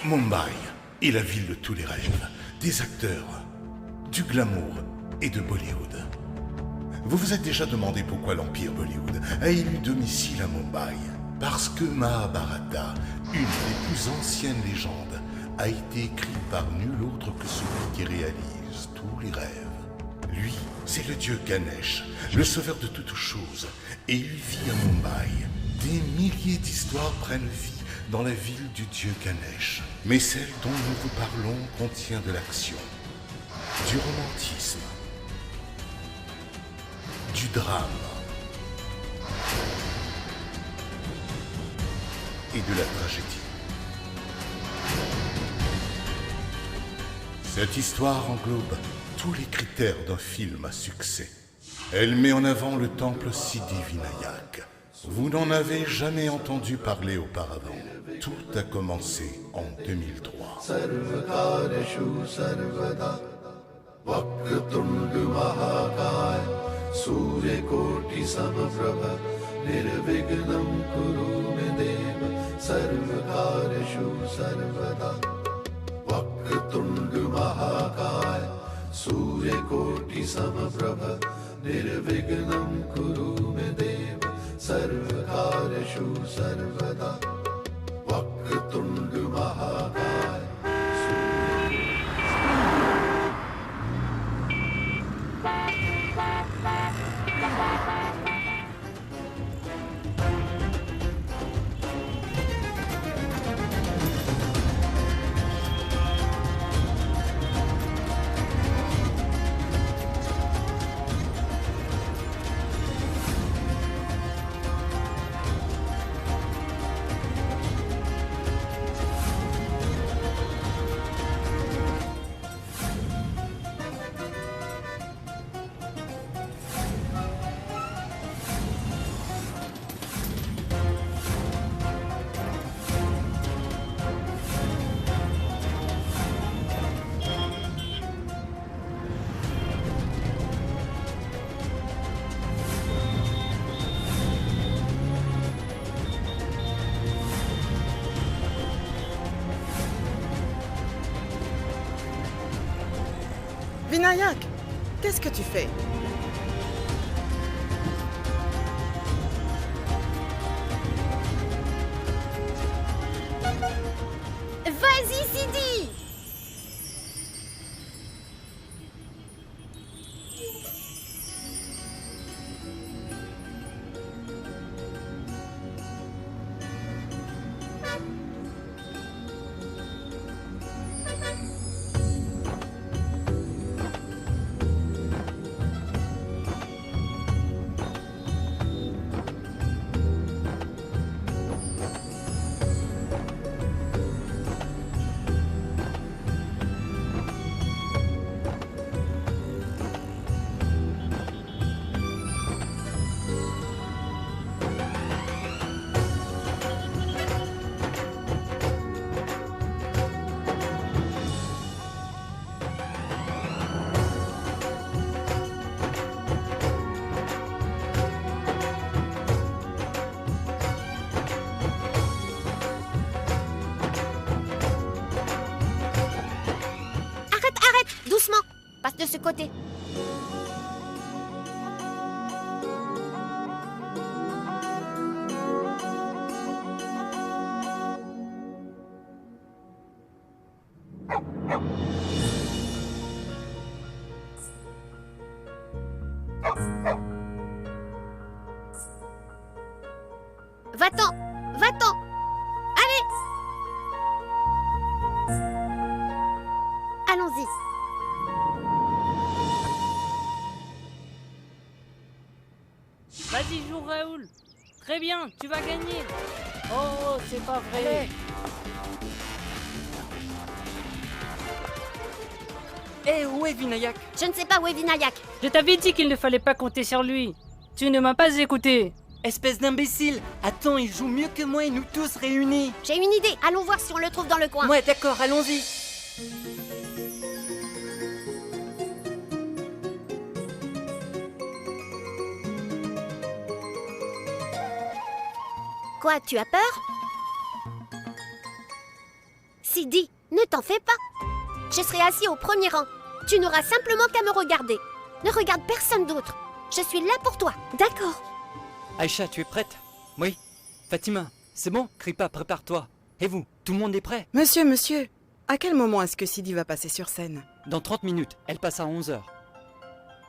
Mumbai est la ville de tous les rêves, des acteurs, du glamour et de Bollywood. Vous vous êtes déjà demandé pourquoi l'Empire Bollywood a élu domicile à Mumbai? Parce que Mahabharata, une des plus anciennes légendes, a été écrite par nul autre que celui qui réalise tous les rêves. Lui, c'est le dieu Ganesh, le sauveur de toutes choses, et il vit à Mumbai. Des milliers d'histoires prennent vie dans la ville du dieu Ganesh. Mais celle dont nous vous parlons contient de l'action, du romantisme, du drame et de la tragédie. Cette histoire englobe tous les critères d'un film à succès. Elle met en avant le temple Siddhivinayak. Vous n'en avez jamais entendu parler auparavant. Tout a commencé en 2003. Surya-koti samprabha nirvignam kuru me deva sarvakareshu sarvada Vaktundu Mahakaya. Vinayak, qu'est-ce que tu fais? Vas-y, Sidi! Doucement, passe de ce côté. Va-t'en, va-t'en. Allez. Allons-y. Vas-y, joue Raoul. Très bien, tu vas gagner. Oh, c'est pas vrai. Hé, où est Vinayak? Je ne sais pas où est Vinayak. Je t'avais dit qu'il ne fallait pas compter sur lui. Tu ne m'as pas écouté. Espèce d'imbécile! Attends, il joue mieux que moi et nous tous réunis! J'ai une idée, allons voir si on le trouve dans le coin. Ouais, d'accord, allons-y! Quoi, tu as peur? Sidi, ne t'en fais pas. Je serai assis au premier rang. Tu n'auras simplement qu'à me regarder. Ne regarde personne d'autre. Je suis là pour toi, d'accord? Aïcha, tu es prête? Oui. Fatima, c'est bon? Crie pas, prépare-toi. Et vous, tout le monde est prêt? Monsieur, à quel moment est-ce que Sidi va passer sur scène? Dans 30 minutes, elle passe à 11h.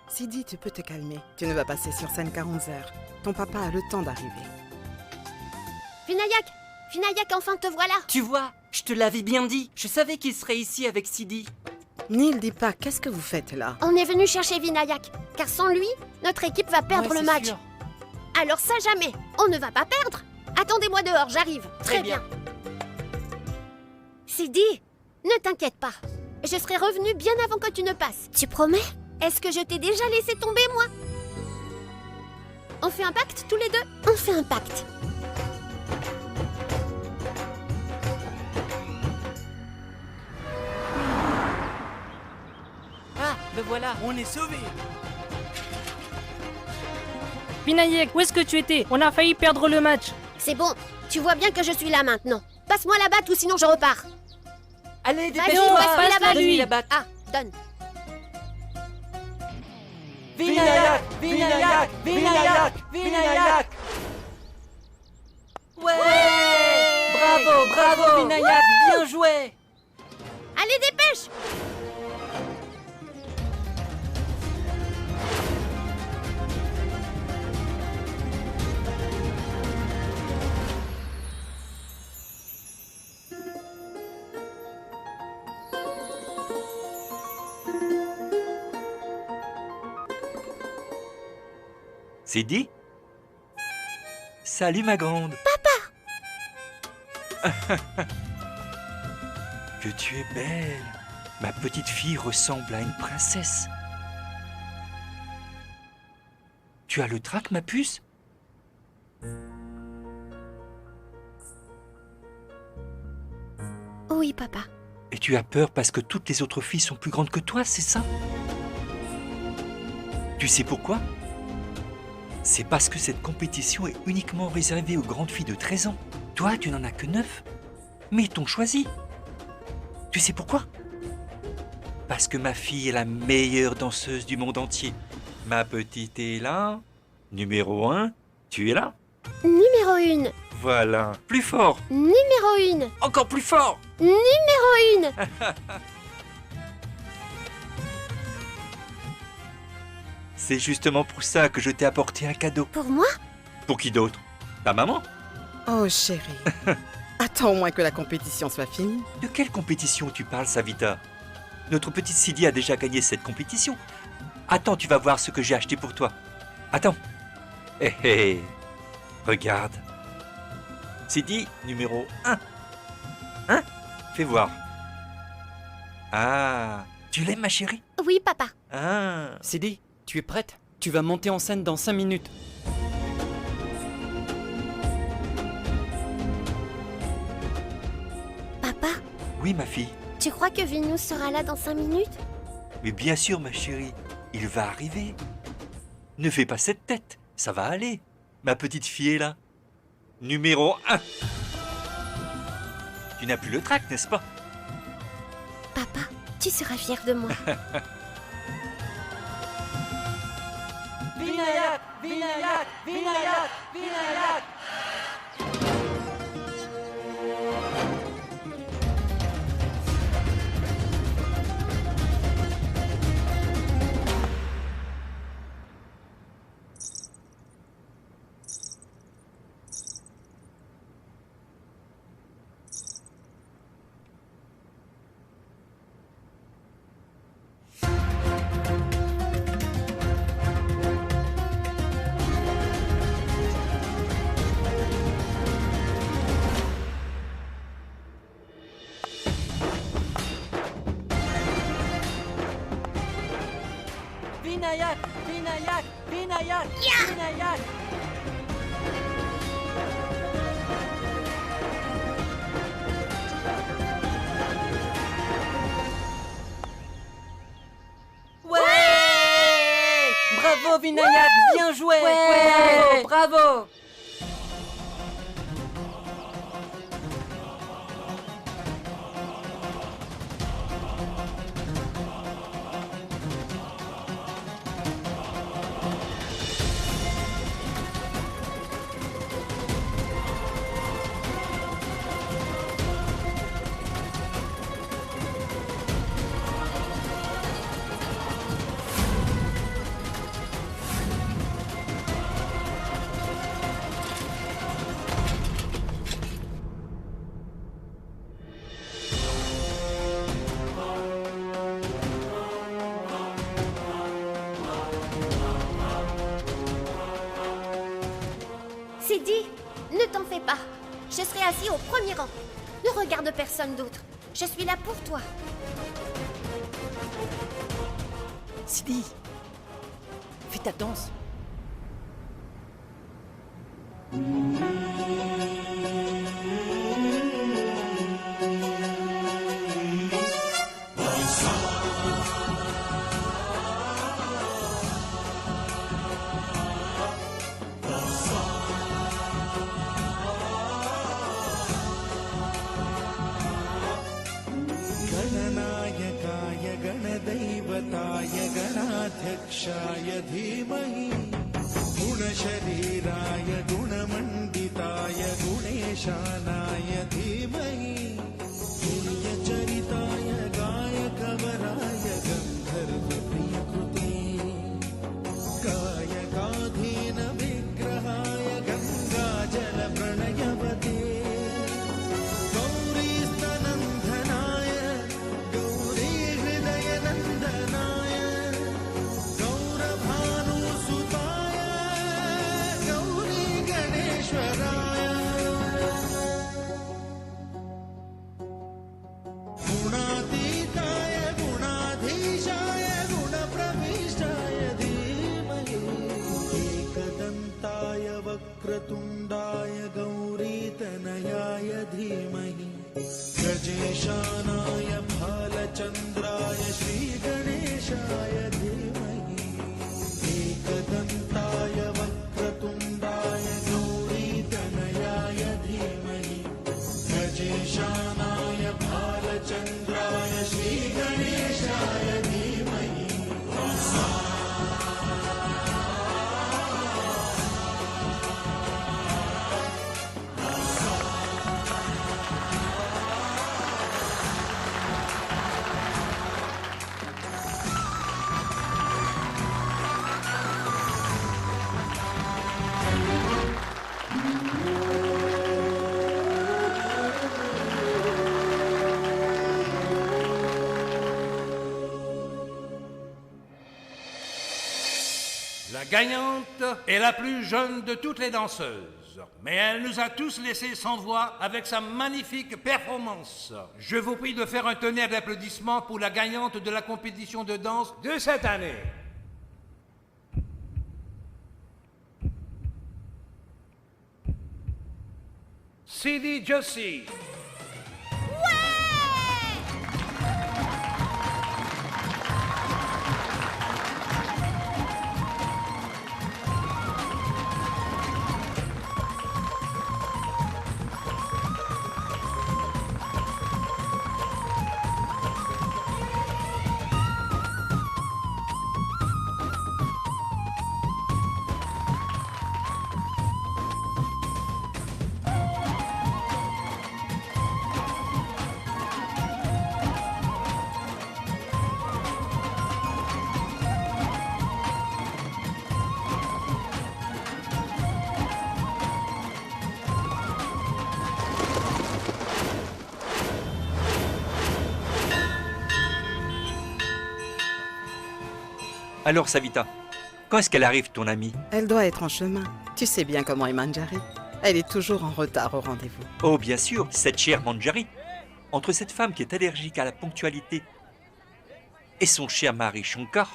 Sidi, tu peux te calmer. Tu ne vas passer sur scène qu'à 11h. Ton papa a le temps d'arriver. Vinayak, enfin te voilà. Tu vois, je te l'avais bien dit. Je savais qu'il serait ici avec Sidi. Neil, dis pas, qu'est-ce que vous faites là? On est venu chercher Vinayak, car sans lui, notre équipe va perdre Ouais, le c'est match. sûr. Alors ça jamais, on ne va pas perdre. Attendez-moi dehors, j'arrive. Très bien. Sidi, ne t'inquiète pas. Je serai revenu bien avant que tu ne passes. Tu promets? Est-ce que je t'ai déjà laissé tomber, moi? On fait un pacte tous les deux? On fait un pacte. Ah, le voilà, on est sauvés. Vinayak, où est-ce que tu étais? On a failli perdre le match. C'est bon, tu vois bien que je suis là maintenant. Passe-moi la batte ou sinon je repars. Allez, Vas-y, dépêche-toi. passe-moi la batte. Donne-lui la batte. Ah, donne. Vinayak, Vinayak, Vinayak, Vinayak. Ouais, bravo, Vinayak, bien joué. Allez, dépêche! Sidi? Salut ma grande. Papa. Que tu es belle. Ma petite fille ressemble à une princesse. Tu as le trac, ma puce? Oui, papa. Et tu as peur parce que toutes les autres filles sont plus grandes que toi, c'est ça? Tu sais pourquoi? C'est parce que cette compétition est uniquement réservée aux grandes filles de 13 ans. Toi, tu n'en as que 9. Mais ils t'ont choisi. Tu sais pourquoi? Parce que ma fille est la meilleure danseuse du monde entier. Ma petite est là. Numéro 1, tu es là. Numéro 1. Voilà. Plus fort. Numéro 1. Encore plus fort. Numéro 1. C'est justement pour ça que je t'ai apporté un cadeau. Pour moi? Pour qui d'autre? Ta maman? Oh chérie, attends au moins que la compétition soit finie. De quelle compétition tu parles, Savita? Notre petite Sidi a déjà gagné cette compétition. Attends, tu vas voir ce que j'ai acheté pour toi. Attends. Hé hé. Regarde. Sidi, numéro 1. Hein? Fais voir. Ah, tu l'aimes, ma chérie? Oui, papa. Ah. Sidi, tu es prête? Tu vas monter en scène dans 5 minutes. Papa, Oui, ma fille. tu crois que Vinous sera là dans 5 minutes? Mais bien sûr, ma chérie, il va arriver. Ne fais pas cette tête, ça va aller. Ma petite fille est là. Numéro 1. Tu n'as plus le trac, n'est-ce pas? Papa, tu seras fier de moi. Vinayak, Vinayak, Vinayak, Vinayak. Vinayak, Vinayak, Vinayak, Vinayak. Ouais! Bravo Vinayak, bien joué! Ouais! Bravo, bravo! C'est dit, ne t'en fais pas. Je serai assis au premier rang. Ne regarde personne d'autre. Je suis là pour toi. Sidi, fais ta danse. गणनायकाय गणदैवताय गणाध्यक्षाय धीमहि गुणशरीराय गुणमण्डिताय गुणेशानाय धीमहि गुह्यचरिताय गायकवराय गन्धर्वप्रियकृते गायकाधीन विग्रहाय गङ्गाजलप्रणयवते गौरीस्तनन्दनाय गौरीहृदयनन्दनाय गौरभानुसुताय गौरी गणेश्वराय गुणातीताय गुणाधीशाय गुणप्रविष्टाय धीमहि एकदन्ताय वक्रतुण्डाय गौरीतनयाय धीमहि गजेशानाय भालचन्द्राय श्रीगणेशाय धीमहि एकदन्ताय वक्रतुण्डाय गौरीतनयाय धीमहि गजेशानाय भालचन्द्राय श्रीगणेशाय धीमहि La gagnante est la plus jeune de toutes les danseuses, mais elle nous a tous laissés sans voix avec sa magnifique performance. Je vous prie de faire un tonnerre d'applaudissements pour la gagnante de la compétition de danse de cette année. Sidi Joshi. Alors, Savita, quand est-ce qu'elle arrive, ton amie? Elle doit être en chemin. Tu sais bien comment est Manjari. Elle est toujours en retard au rendez-vous. Oh, bien sûr, cette chère Manjari. Entre cette femme qui est allergique à la ponctualité et son cher mari Shankar,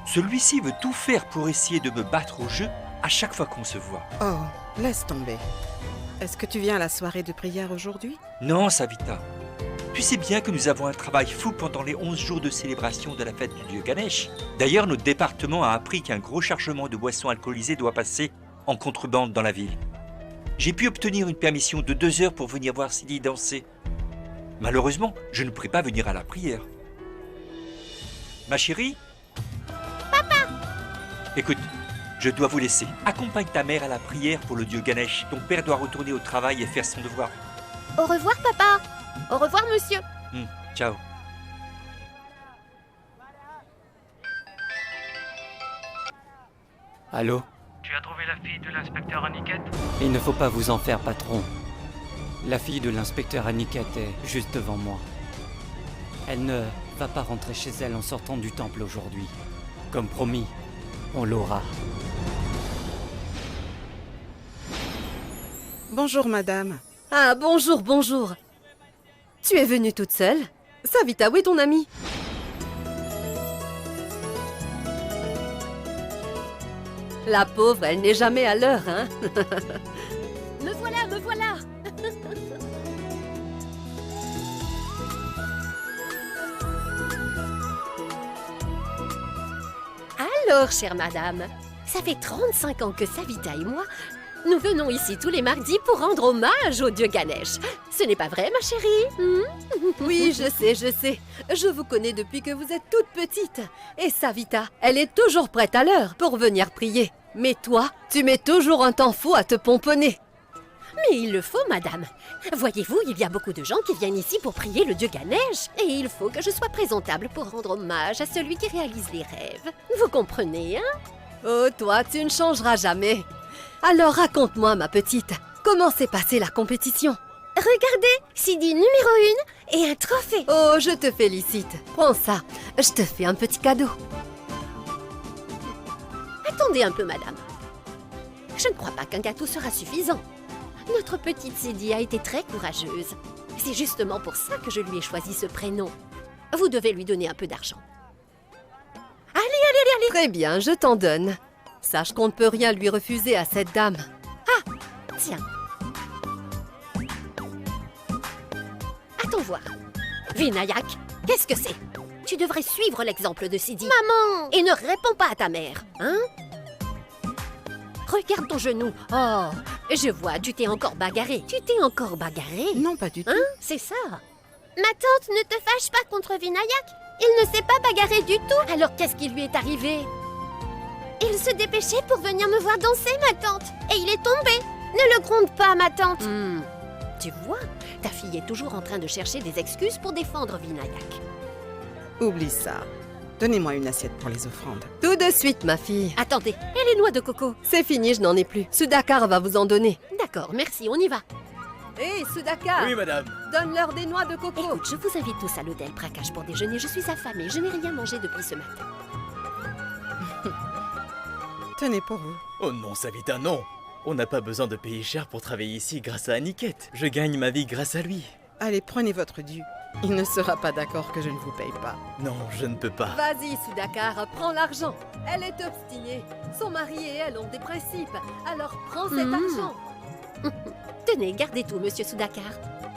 celui-ci veut tout faire pour essayer de me battre au jeu à chaque fois qu'on se voit. Oh, laisse tomber. Est-ce que tu viens à la soirée de prière aujourd'hui? Non, Savita. Tu sais bien que nous avons un travail fou pendant les 11 jours de célébration de la fête du dieu Ganesh. D'ailleurs, notre département a appris qu'un gros chargement de boissons alcoolisées doit passer en contrebande dans la ville. J'ai pu obtenir une permission de 2 heures pour venir voir Sidi danser. Malheureusement, je ne pourrai pas venir à la prière. Ma chérie? Papa! Écoute, je dois vous laisser. Accompagne ta mère à la prière pour le dieu Ganesh. Ton père doit retourner au travail et faire son devoir. Au revoir, papa! Au revoir, monsieur! Ciao. Allô? Tu as trouvé la fille de l'inspecteur Aniket? Il ne faut pas vous en faire, patron. La fille de l'inspecteur Aniket est juste devant moi. Elle ne va pas rentrer chez elle en sortant du temple aujourd'hui. Comme promis, on l'aura. Bonjour, madame. Ah, bonjour, bonjour. Tu es venue toute seule? Savita, où est ton amie? La pauvre, elle n'est jamais à l'heure, hein? Me voilà, me voilà. Alors, chère madame, ça fait 35 ans que Savita et moi, nous venons ici tous les mardis pour rendre hommage au dieu Ganesh. Ce n'est pas vrai, ma chérie? Oui, je sais, je sais. Je vous connais depuis que vous êtes toute petite. Et Savita, elle est toujours prête à l'heure pour venir prier. Mais toi, tu mets toujours un temps fou à te pomponner. Mais il le faut, madame. Voyez-vous, il y a beaucoup de gens qui viennent ici pour prier le dieu Ganesh. Et il faut que je sois présentable pour rendre hommage à celui qui réalise les rêves. Vous comprenez, hein? Oh, toi, tu ne changeras jamais. Alors raconte-moi, ma petite, comment s'est passée la compétition? Regardez, Sidi numéro 1 et un trophée. Oh, je te félicite. Prends ça, je te fais un petit cadeau. Attendez un peu, madame. Je ne crois pas qu'un gâteau sera suffisant. Notre petite Sidi a été très courageuse. C'est justement pour ça que je lui ai choisi ce prénom. Vous devez lui donner un peu d'argent. Allez. Très bien, je t'en donne. Sache qu'on ne peut rien lui refuser à cette dame. Ah, tiens. Attends voir. Vinayak, qu'est-ce que c'est? Tu devrais suivre l'exemple de Sidi. Maman! Et ne réponds pas à ta mère, hein? Regarde ton genou. Oh, je vois, tu t'es encore bagarré. Tu t'es encore bagarré? Non, pas du tout. Hein? C'est ça. Ma tante, ne te fâche pas contre Vinayak. Il ne s'est pas bagarré du tout. Alors qu'est-ce qui lui est arrivé? Il se dépêchait pour venir me voir danser, ma tante. Et il est tombé. Ne le gronde pas, ma tante. Tu vois, ta fille est toujours en train de chercher des excuses pour défendre Vinayak. Oublie ça. Donnez-moi une assiette pour les offrandes. Tout de suite, ma fille. Attendez, et les noix de coco? C'est fini, je n'en ai plus. Sudhakar va vous en donner. D'accord, merci, on y va. Hé, Sudhakar! Oui, madame. Donne-leur des noix de coco. Écoute, je vous invite tous à l'hôtel Prakash pour déjeuner. Je suis affamée, je n'ai rien mangé depuis ce matin. Tenez pour vous. Oh non, Savita, non. On n'a pas besoin de payer cher pour travailler ici grâce à Aniket. Je gagne ma vie grâce à lui. Allez, prenez votre dû. Il ne sera pas d'accord que je ne vous paye pas. Non, je ne peux pas. Vas-y, Sudhakar, prends l'argent. Elle est obstinée. Son mari et elle ont des principes. Alors prends cet argent. Tenez, gardez tout, monsieur Sudhakar.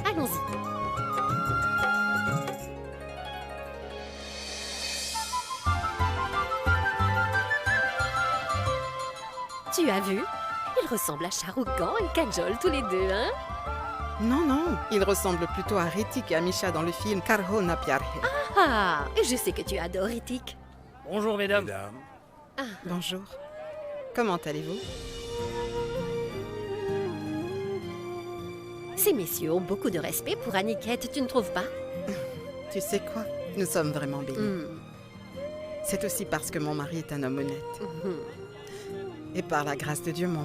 Allons-y. Tu as vu? Ils ressemblent à Shah Rukh Khan et Kajol tous les deux, hein? Non, non, il ressemble plutôt à Ritik et à Misha dans le film Karho Na Pyar Hai. Ah, je sais que tu adores Ritik. Bonjour, mesdames. Bonjour. Comment allez-vous? Ces messieurs ont beaucoup de respect pour Aniket, tu ne trouves pas? Tu sais quoi? Nous sommes vraiment bénis. C'est aussi parce que mon mari est un homme honnête. Et par la grâce de Dieu, mon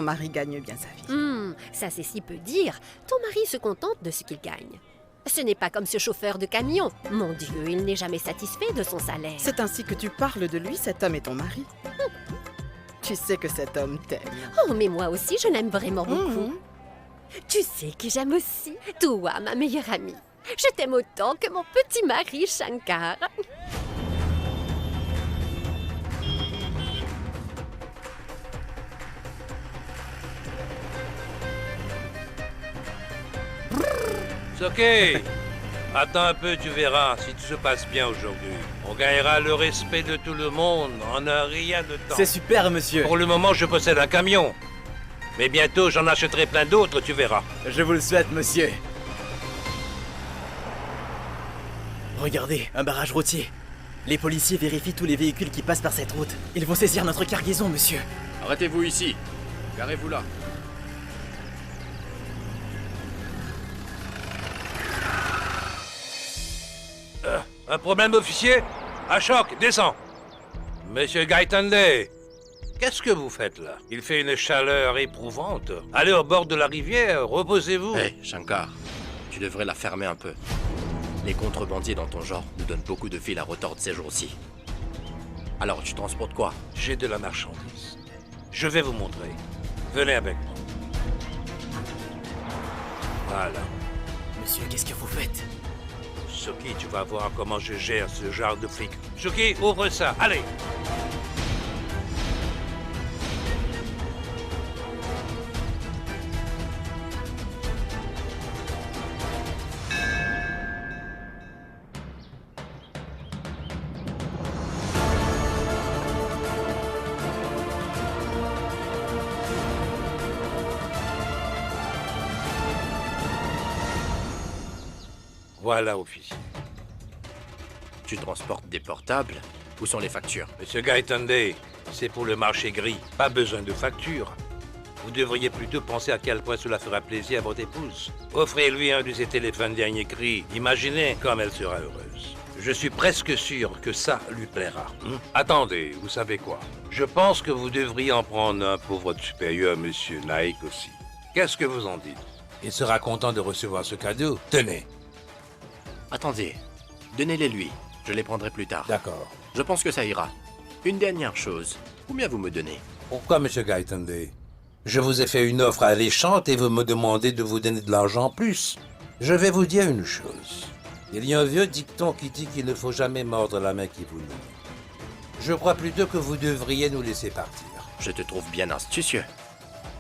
mari gagne bien sa vie. Ça c'est si peu dire. Ton mari se contente de ce qu'il gagne. Ce n'est pas comme ce chauffeur de camion. Mon Dieu, il n'est jamais satisfait de son salaire. C'est ainsi que tu parles de lui, cet homme est ton mari. Tu sais que cet homme t'aime. Oh, mais moi aussi, je l'aime vraiment beaucoup. Tu sais que j'aime aussi toi, ma meilleure amie. Je t'aime autant que mon petit mari, Shankar. C'est ok. Attends un peu, tu verras, si tout se passe bien aujourd'hui. On gagnera le respect de tout le monde en un rien de temps. C'est super, monsieur. Pour le moment, je possède un camion. Mais bientôt, j'en achèterai plein d'autres, tu verras. Je vous le souhaite, monsieur. Regardez, un barrage routier. Les policiers vérifient tous les véhicules qui passent par cette route. Ils vont saisir notre cargaison, monsieur. Arrêtez-vous ici. Garez-vous là. Un problème, officier? Ashok, descends. Monsieur Gaitanley, qu'est-ce que vous faites là? Il fait une chaleur éprouvante. Allez au bord de la rivière, reposez-vous. Hé, Shankar, tu devrais la fermer un peu. Les contrebandiers dans ton genre nous donnent beaucoup de fil à retordre ces jours-ci. Alors tu transportes quoi? J'ai de la marchandise. Je vais vous montrer. Venez avec moi. Voilà. Monsieur, qu'est-ce que vous faites? Suki, tu vas voir comment je gère ce genre de flic. Suki, ouvre ça. Allez. Voilà, officier. Tu transportes des portables? Où sont les factures? Monsieur Gaëtande, c'est pour le marché gris. Pas besoin de facture. Vous devriez plutôt penser à quel point cela fera plaisir à votre épouse. Offrez-lui un de ces téléphones dernier cri. Imaginez comme elle sera heureuse. Je suis presque sûr que ça lui plaira. Attendez, vous savez quoi? Je pense que vous devriez en prendre un pour votre supérieur, monsieur Naik aussi. Qu'est-ce que vous en dites? Il sera content de recevoir ce cadeau. Tenez. Attendez, donnez-les lui. Je les prendrai plus tard. D'accord. Je pense que ça ira. Une dernière chose. Combien vous me donnez? Pourquoi, monsieur Gaëtande? Je vous ai fait une offre alléchante et vous me demandez de vous donner de l'argent en plus. Je vais vous dire une chose. Il y a un vieux dicton qui dit qu'il ne faut jamais mordre la main qui vous nourrit. Je crois plutôt que vous devriez nous laisser partir. Je te trouve bien astucieux.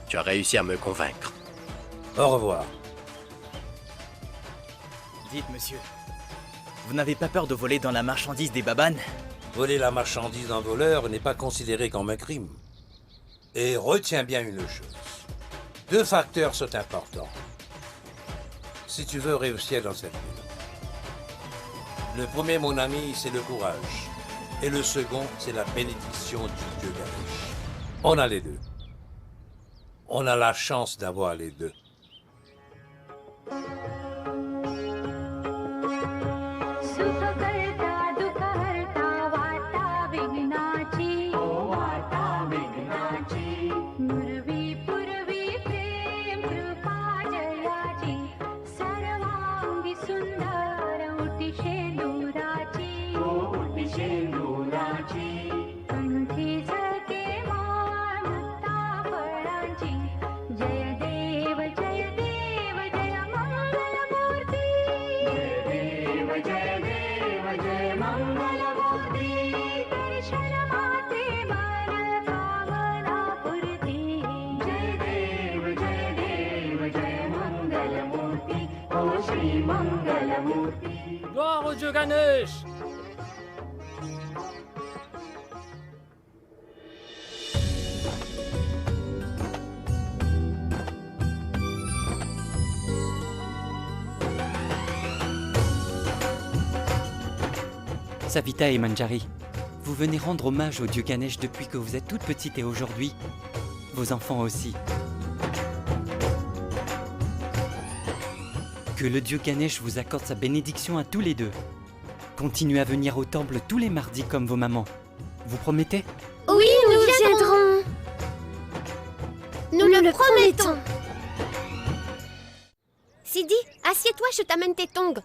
Tu as réussi à me convaincre. Au revoir. Dites, monsieur, vous n'avez pas peur de voler dans la marchandise des babanes? Voler la marchandise d'un voleur n'est pas considéré comme un crime. Et retiens bien une chose. 2 facteurs sont importants. Si tu veux réussir dans cette vie. Le premier, mon ami, c'est le courage. Et le second, c'est la bénédiction du Dieu Ganesh. On a les deux. On a la chance d'avoir les deux. Gloire au dieu Ganesh! Savita et Manjari, vous venez rendre hommage au dieu Ganesh depuis que vous êtes toute petite et aujourd'hui, vos enfants aussi. Que le dieu Ganesh vous accorde sa bénédiction à tous les deux. Continuez à venir au temple tous les mardis comme vos mamans. Vous promettez? Oui, nous viendrons. Nous le promettons. Sidi, assieds-toi, je t'amène tes tongs.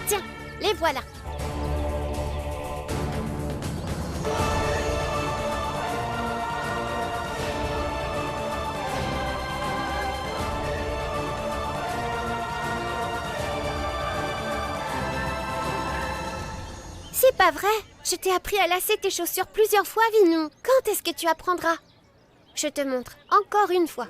Tiens, les voilà. C'est pas vrai. Je t'ai appris à lasser tes chaussures plusieurs fois, Vinou. Quand est-ce que tu apprendras? Je te montre encore une fois.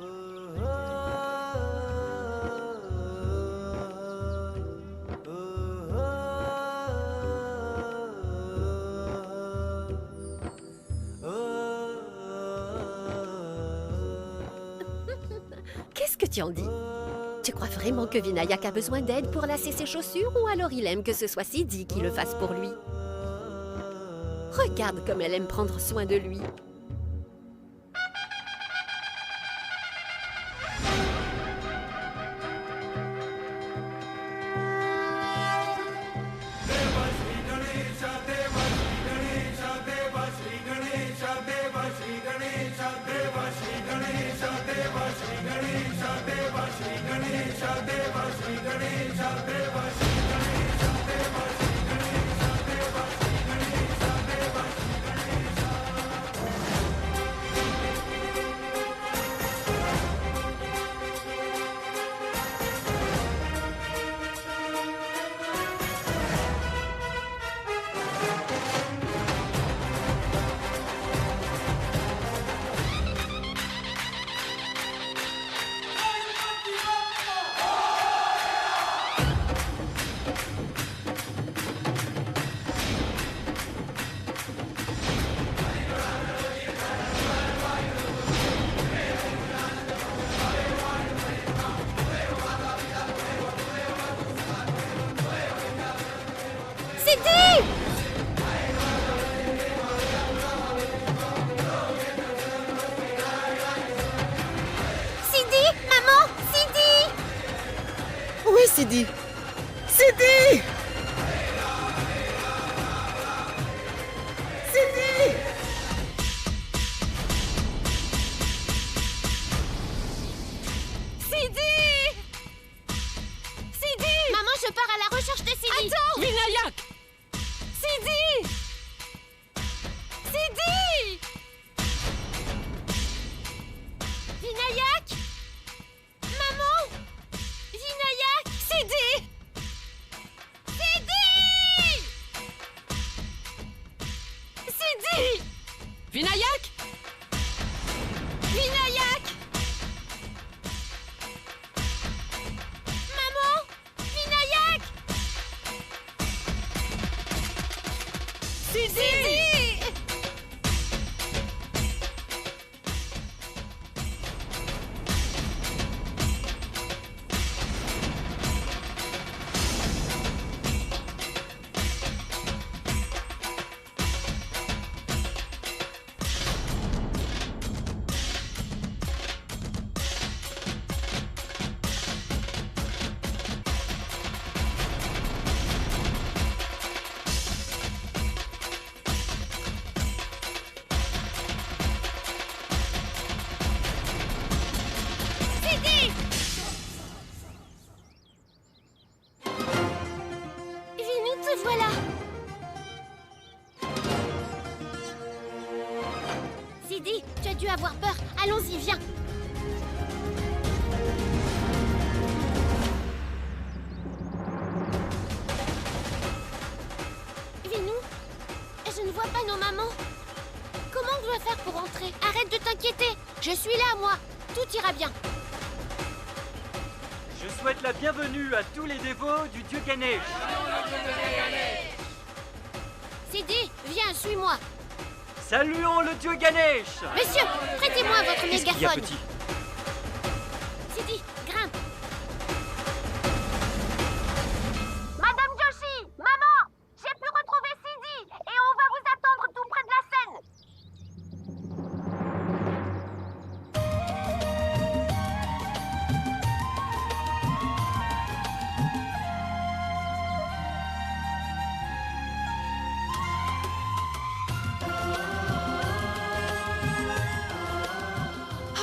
Qu'est-ce que tu en dis? Tu crois vraiment que Vinayak a besoin d'aide pour lasser ses chaussures ou alors il aime que ce soit Sidi qui le fasse pour lui? Regarde comme elle aime prendre soin de lui. Sidi! Voilà. Sidi, tu as dû avoir peur. Allons-y, viens. Vinou, je ne vois pas nos mamans. Comment on doit faire pour entrer? Arrête de t'inquiéter. Je suis là, moi. Tout ira bien. Je souhaite la bienvenue à tous les dévots du dieu Ganesh. Sidi, viens, suis-moi. Saluons le dieu Ganesh. Monsieur, prêtez-moi votre Qu'est-ce qu'il y a, mégaphone. petit? Sidi, grimpe. Madame Joshi, maman, j'ai pu retrouver Sidi et on va vous attendre tout près de la scène.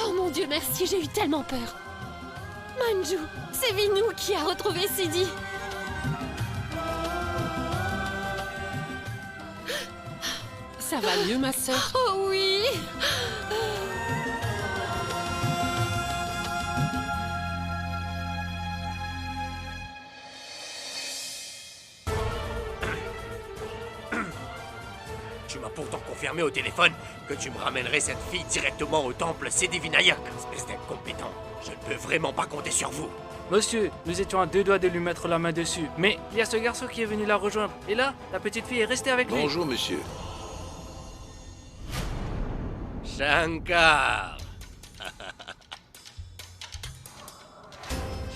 Oh mon Dieu, merci, j'ai eu tellement peur. Manju, c'est Vinou qui a retrouvé Sidi. Ça va mieux, ma sœur? Oh oui. Tu m'as pourtant confirmé au téléphone que tu me ramènerais cette fille directement au temple Siddhivinayak. Espèce d'incompétent. Je ne peux vraiment pas compter sur vous. Monsieur, nous étions à 2 doigts de lui mettre la main dessus. Mais il y a ce garçon qui est venu la rejoindre. Et là, la petite fille est restée avec lui. Bonjour, monsieur. Shankar.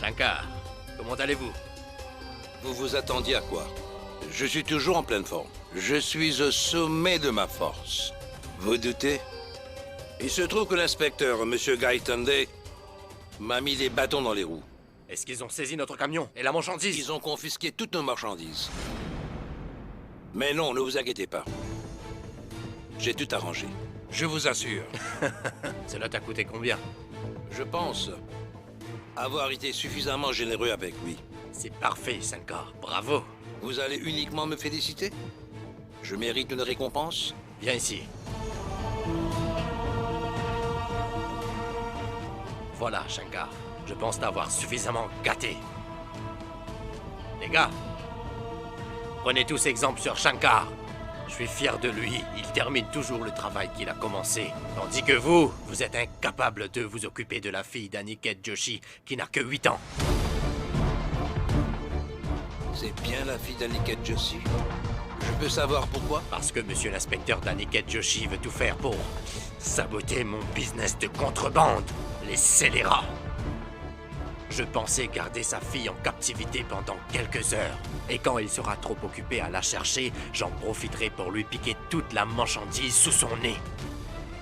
Shankar, comment allez-vous? Vous vous attendiez à quoi? Je suis toujours en pleine forme. Je suis au sommet de ma force. Vous doutez? Il se trouve que l'inspecteur, monsieur Gaitonde, m'a mis les bâtons dans les roues. Est-ce qu'ils ont saisi notre camion et la marchandise? Ils ont confisqué toutes nos marchandises. Mais non, ne vous inquiétez pas. J'ai tout arrangé. Je vous assure. Cela t'a coûté combien? Je pense avoir été suffisamment généreux avec lui. C'est parfait, Shankar. Bravo. Vous allez uniquement me féliciter? Je mérite une récompense? Viens ici. Voilà, Shankar. Je pense t'avoir suffisamment gâté. Les gars, prenez tous exemple sur Shankar. Je suis fier de lui. Il termine toujours le travail qu'il a commencé. Tandis que vous êtes incapable de vous occuper de la fille d'Aniket Joshi qui n'a que 8 ans. C'est bien la fille d'Aniket Joshi. Je peux savoir pourquoi? Parce que monsieur l'inspecteur d'Aniket Joshi veut tout faire pour saboter mon business de contrebande, les scélérats. Je pensais garder sa fille en captivité pendant quelques heures. Et quand il sera trop occupé à la chercher, j'en profiterai pour lui piquer toute la marchandise sous son nez.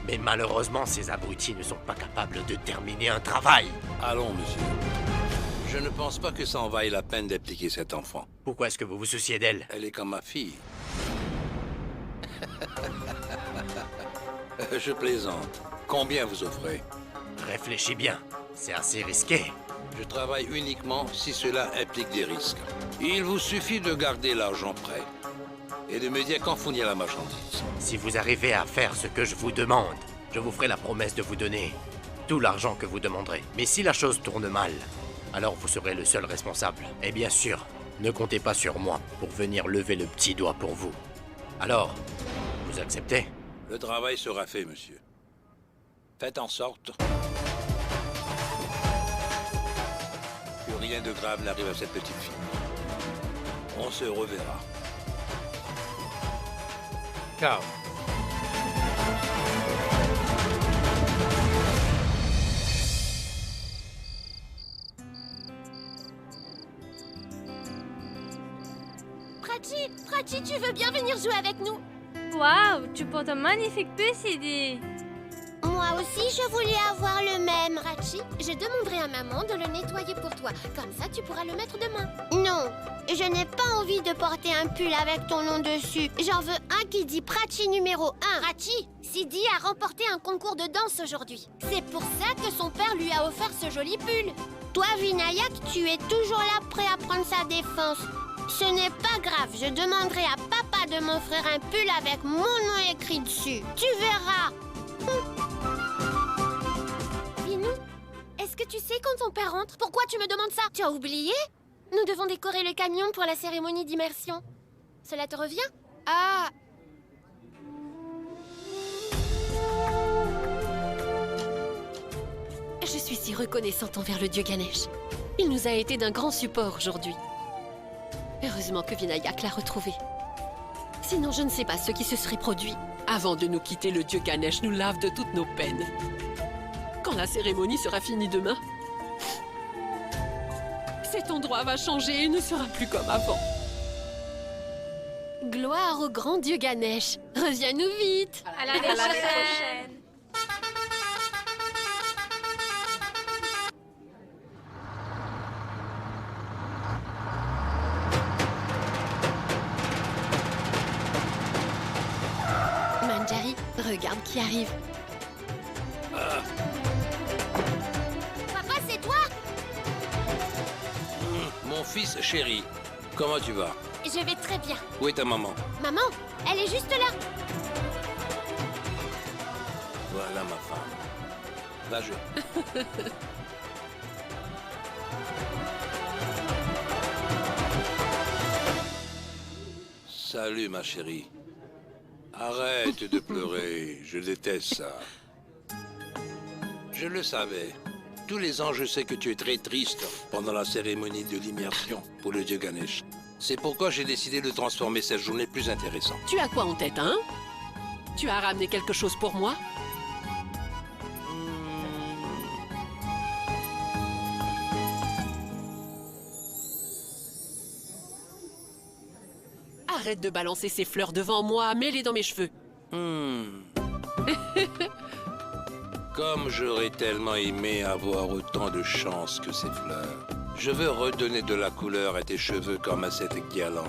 Mais malheureusement, ces abrutis ne sont pas capables de terminer un travail. Allons, monsieur. Je ne pense pas que ça en vaille la peine d'impliquer cet enfant. Pourquoi est-ce que vous vous souciez d'elle? Elle est comme ma fille. Je plaisante. Combien vous offrez? Réfléchis bien. C'est assez risqué. Je travaille uniquement si cela implique des risques. Il vous suffit de garder l'argent prêt et de me dire quand fournir la marchandise. Si vous arrivez à faire ce que je vous demande, je vous ferai la promesse de vous donner tout l'argent que vous demanderez. Mais si la chose tourne mal, alors vous serez le seul responsable. Et bien sûr, ne comptez pas sur moi pour venir lever le petit doigt pour vous. Alors, vous acceptez? Le travail sera fait, monsieur. Faites en sorte que rien de grave n'arrive à cette petite fille. On se reverra. Shankar. Prachi, tu veux bien venir jouer avec nous? Waouh, tu portes un magnifique pull, Sidi. Moi aussi, je voulais avoir le même. Prachi, je demanderai à maman de le nettoyer pour toi. Comme ça, tu pourras le mettre demain. Non, je n'ai pas envie de porter un pull avec ton nom dessus. J'en veux un qui dit Prachi numéro 1. Prachi, Sidi a remporté un concours de danse aujourd'hui. C'est pour ça que son père lui a offert ce joli pull. Toi, Vinayak, tu es toujours là prêt à prendre sa défense. Ce n'est pas grave, je demanderai à papa de m'offrir un pull avec mon nom écrit dessus. Tu verras. Vinou, est-ce que tu sais quand ton père rentre? Pourquoi tu me demandes ça? Tu as oublié? Nous devons décorer le camion pour la cérémonie d'immersion. Cela te revient? Ah! Je suis si reconnaissante envers le dieu Ganesh. Il nous a été d'un grand support aujourd'hui. Heureusement que Vinayak l'a retrouvé. Sinon, je ne sais pas ce qui se serait produit. Avant de nous quitter, le dieu Ganesh nous lave de toutes nos peines. Quand la cérémonie sera finie demain, cet endroit va changer et ne sera plus comme avant. Gloire au grand dieu Ganesh. Reviens-nous vite. À l'année prochaine. Manjari, regarde qui arrive. Papa, c'est toi? Mon fils chéri, comment tu vas? Je vais très bien. Où est ta maman? Maman, elle est juste là. Voilà ma femme. Va jouer. Salut ma chérie. Arrête de pleurer, je déteste ça. Je le savais. Tous les ans, je sais que tu es très triste pendant la cérémonie de l'immersion pour le dieu Ganesh. C'est pourquoi j'ai décidé de transformer cette journée plus intéressante. Tu as quoi en tête, hein? Tu as ramené quelque chose pour moi? Arrête de balancer ces fleurs devant moi, mets-les dans mes cheveux. Comme j'aurais tellement aimé avoir autant de chance que ces fleurs. Je veux redonner de la couleur à tes cheveux comme à cette guirlande.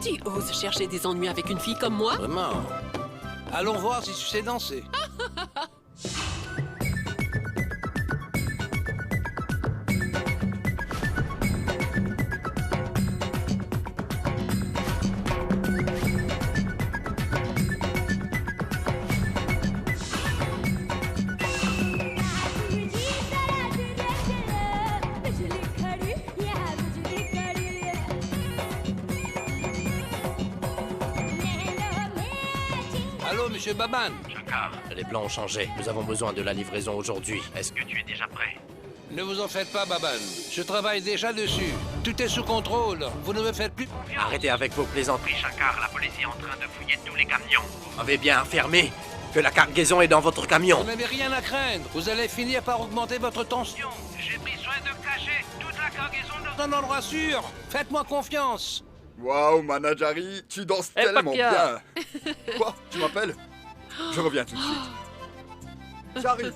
Tu oses chercher des ennuis avec une fille comme moi? Vraiment? Allons voir si tu sais danser. Allô, monsieur Baban? Shankar, les plans ont changé. Nous avons besoin de la livraison aujourd'hui. Est-ce que tu es déjà prêt? Ne vous en faites pas, Baban. Je travaille déjà dessus. Tout est sous contrôle. Vous ne me faites plus... Arrêtez avec vos plaisanteries, Shankar. La police est en train de fouiller tous les camions. Vous m'avez bien affirmé que la cargaison est dans votre camion. Vous n'avez rien à craindre. Vous allez finir par augmenter votre tension. J'ai besoin de cacher toute la cargaison Dans un endroit sûr. Faites-moi confiance. Waouh, Manajari, tu danses tellement bien. Quoi? Tu m'appelles? Je reviens tout de suite. J'arrive.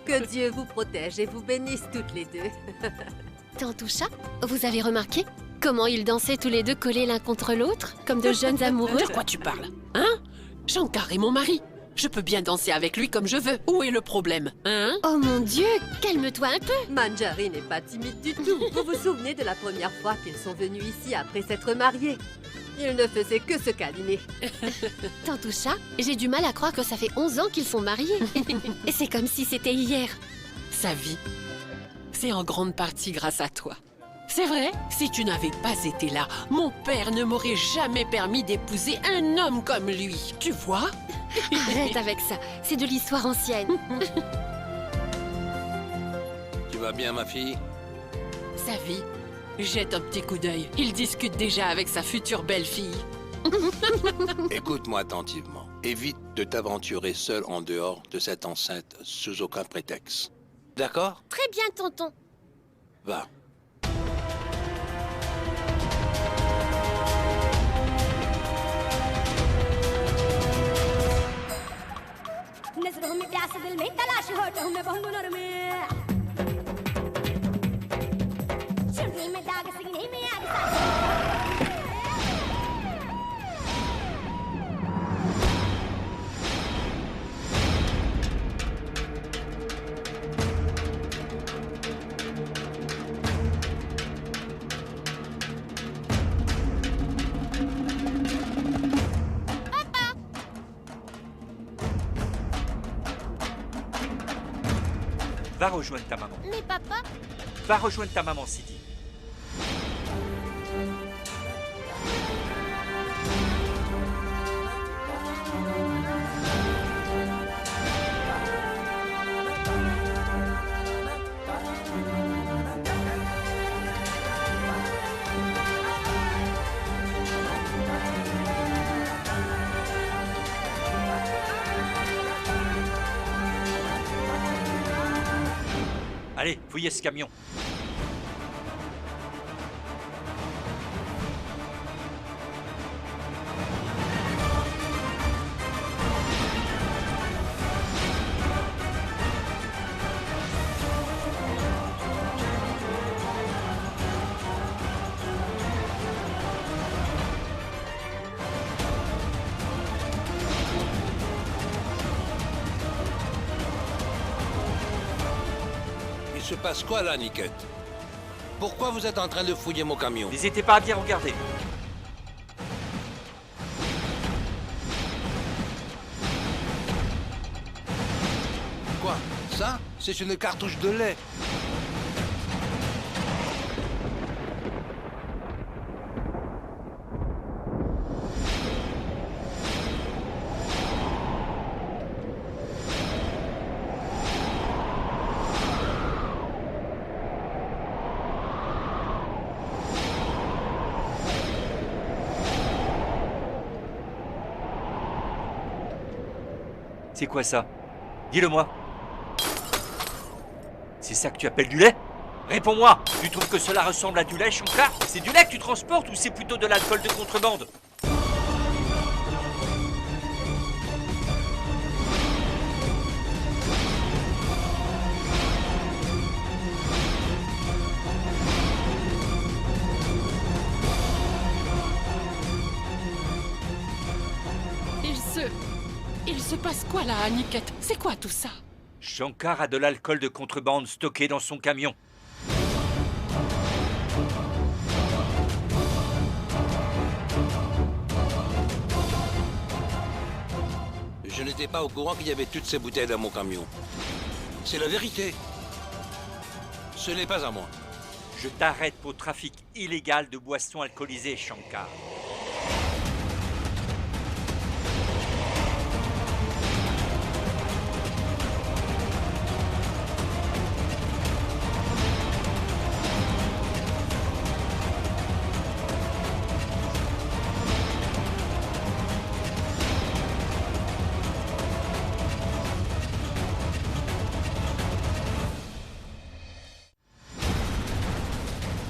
Que Dieu vous protège et vous bénisse toutes les deux. Tantoucha, vous avez remarqué comment ils dansaient tous les deux collés l'un contre l'autre, comme de jeunes amoureux? De quoi tu parles? Hein? Shankar est mon mari. Je peux bien danser avec lui comme je veux. Où est le problème? Hein? Oh mon Dieu, calme-toi un peu. Manjari n'est pas timide du tout. Vous vous souvenez de la première fois qu'ils sont venus ici après s'être mariés? Ils ne faisaient que se câliner. Tantoucha, j'ai du mal à croire que ça fait 11 ans qu'ils sont mariés. Et c'est comme si c'était hier. Sa vie, c'est en grande partie grâce à toi. C'est vrai, si tu n'avais pas été là, mon père ne m'aurait jamais permis d'épouser un homme comme lui. Tu vois? Arrête avec ça, c'est de l'histoire ancienne. Tu vas bien, ma fille? Sa vie, jette un petit coup d'œil. Il discute déjà avec sa future belle-fille. Écoute-moi attentivement. Évite de t'aventurer seul en dehors de cette enceinte sous aucun prétexte. D'accord? Très bien, tonton. Va. नजरों में प्यास दिल में तलाश होठों में बहुनूर में चुन्नी में दाग सीने में आग Va rejoindre ta maman. Mais papa, Va rejoindre ta maman, Sidi. Allez, fouillez ce camion. Il se passe quoi là, Niket? Pourquoi vous êtes en train de fouiller mon camion? N'hésitez pas à bien regarder. Quoi? Ça? C'est une cartouche de lait. C'est quoi ça? Dis-le-moi. C'est ça que tu appelles du lait? Réponds-moi. Tu trouves que cela ressemble à du lait, Shankar? C'est du lait que tu transportes ou c'est plutôt de l'alcool de contrebande? Il se passe quoi là, Aniket? C'est quoi tout ça? Shankar a de l'alcool de contrebande stocké dans son camion. Je n'étais pas au courant qu'il y avait toutes ces bouteilles dans mon camion. C'est la vérité. Ce n'est pas à moi. Je t'arrête pour trafic illégal de boissons alcoolisées, Shankar.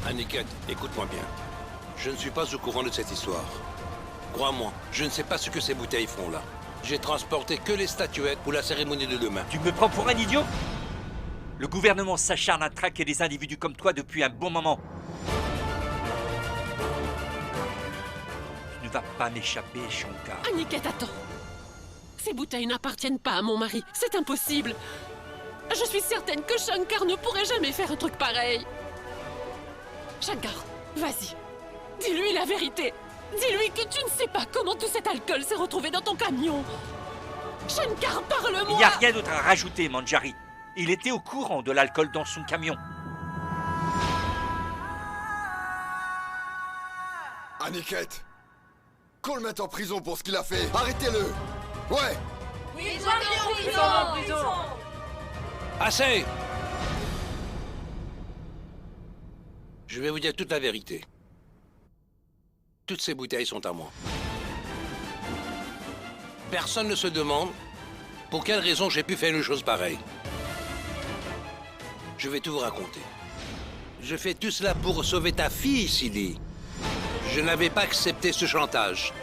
Aniket, écoute-moi bien. Je ne suis pas au courant de cette histoire. Crois-moi, je ne sais pas ce que ces bouteilles font là. J'ai transporté que les statuettes pour la cérémonie de demain. Tu me prends pour un idiot? Le gouvernement s'acharne à traquer des individus comme toi depuis un bon moment. Tu ne vas pas m'échapper, Shankar. Aniket, attends. Ces bouteilles n'appartiennent pas à mon mari. C'est impossible. Je suis certaine que Shankar ne pourrait jamais faire un truc pareil. Shankar, vas-y. Dis-lui la vérité. Dis-lui que tu ne sais pas comment tout cet alcool s'est retrouvé dans ton camion. Shankar, parle-moi. Il n'y a rien d'autre à rajouter, Manjari. Il était au courant de l'alcool dans son camion. Aniket, qu'on le mette en prison pour ce qu'il a fait. Arrêtez-le. Ouais. Oui, en prison. Assez! Je vais vous dire toute la vérité. Toutes ces bouteilles sont à moi. Personne ne se demande pour quelle raison j'ai pu faire une chose pareille. Je vais tout vous raconter. Je fais tout cela pour sauver ta fille, Sidi. Je n'avais pas accepté ce chantage.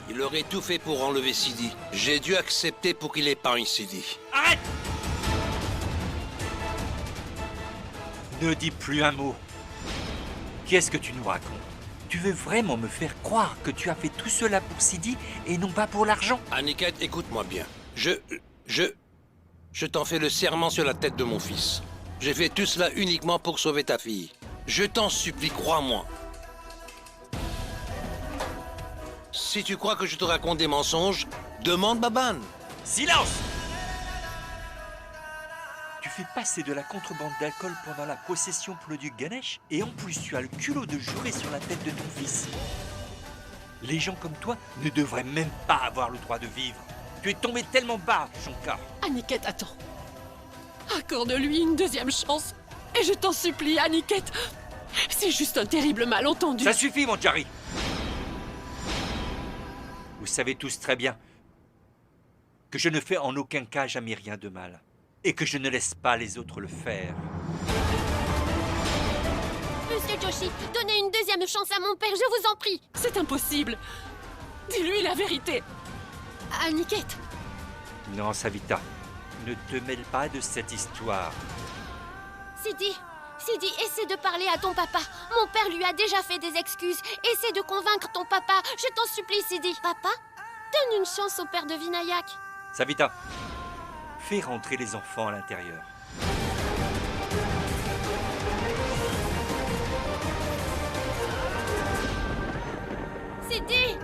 Il aurait tout fait pour enlever Sidi. J'ai dû accepter pour qu'il épargne Sidi. Arrête! Ne dis plus un mot. Qu'est-ce que tu nous racontes? Tu veux vraiment me faire croire que tu as fait tout cela pour Sidi et non pas pour l'argent? Aniket, écoute-moi bien. Je t'en fais le serment sur la tête de mon fils. J'ai fait tout cela uniquement pour sauver ta fille. Je t'en supplie, crois-moi. Si tu crois que je te raconte des mensonges, demande Baban. Silence! Tu fais passer de la contrebande d'alcool pendant la procession pour le duc Ganesh et en plus tu as le culot de jurer sur la tête de ton fils. Les gens comme toi ne devraient même pas avoir le droit de vivre. Tu es tombé tellement bas, Shankar. Aniket, attends. Accorde-lui une deuxième chance. Et je t'en supplie, Aniket. C'est juste un terrible malentendu. Ça suffit, mon Jari. Vous savez tous très bien que je ne fais en aucun cas jamais rien de mal. Et que je ne laisse pas les autres le faire. Monsieur Joshi, donnez une deuxième chance à mon père, je vous en prie. C'est impossible. Dis-lui la vérité. Aniket. Non, Savita, ne te mêle pas de cette histoire. Sidi, essaie de parler à ton papa. Mon père lui a déjà fait des excuses. Essaie de convaincre ton papa. Je t'en supplie, Sidi. Papa, donne une chance au père de Vinayak. Savita, fais rentrer les enfants à l'intérieur. Sidi!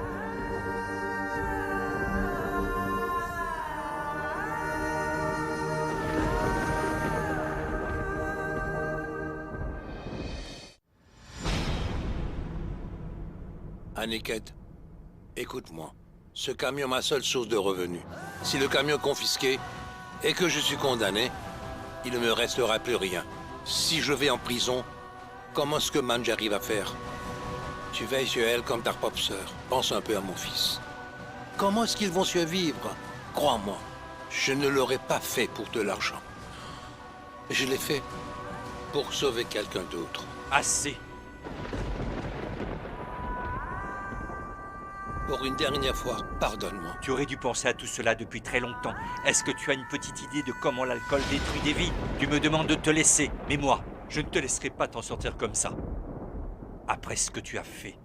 Aniket, écoute-moi. Ce camion est ma seule source de revenus. Si le camion est confisqué et que je suis condamné, il ne me restera plus rien. Si je vais en prison, comment est-ce que Manjari va faire? Tu veilles sur elle comme ta propre sœur. Pense un peu à mon fils. Comment est-ce qu'ils vont survivre? Crois-moi, je ne l'aurais pas fait pour de l'argent. Je l'ai fait pour sauver quelqu'un d'autre. Assez. Pour une dernière fois, pardonne-moi. Tu aurais dû penser à tout cela depuis très longtemps. Est-ce que tu as une petite idée de comment l'alcool détruit des vies? Tu me demandes de te laisser, mais moi, je ne te laisserai pas t'en sortir comme ça. Après ce que tu as fait.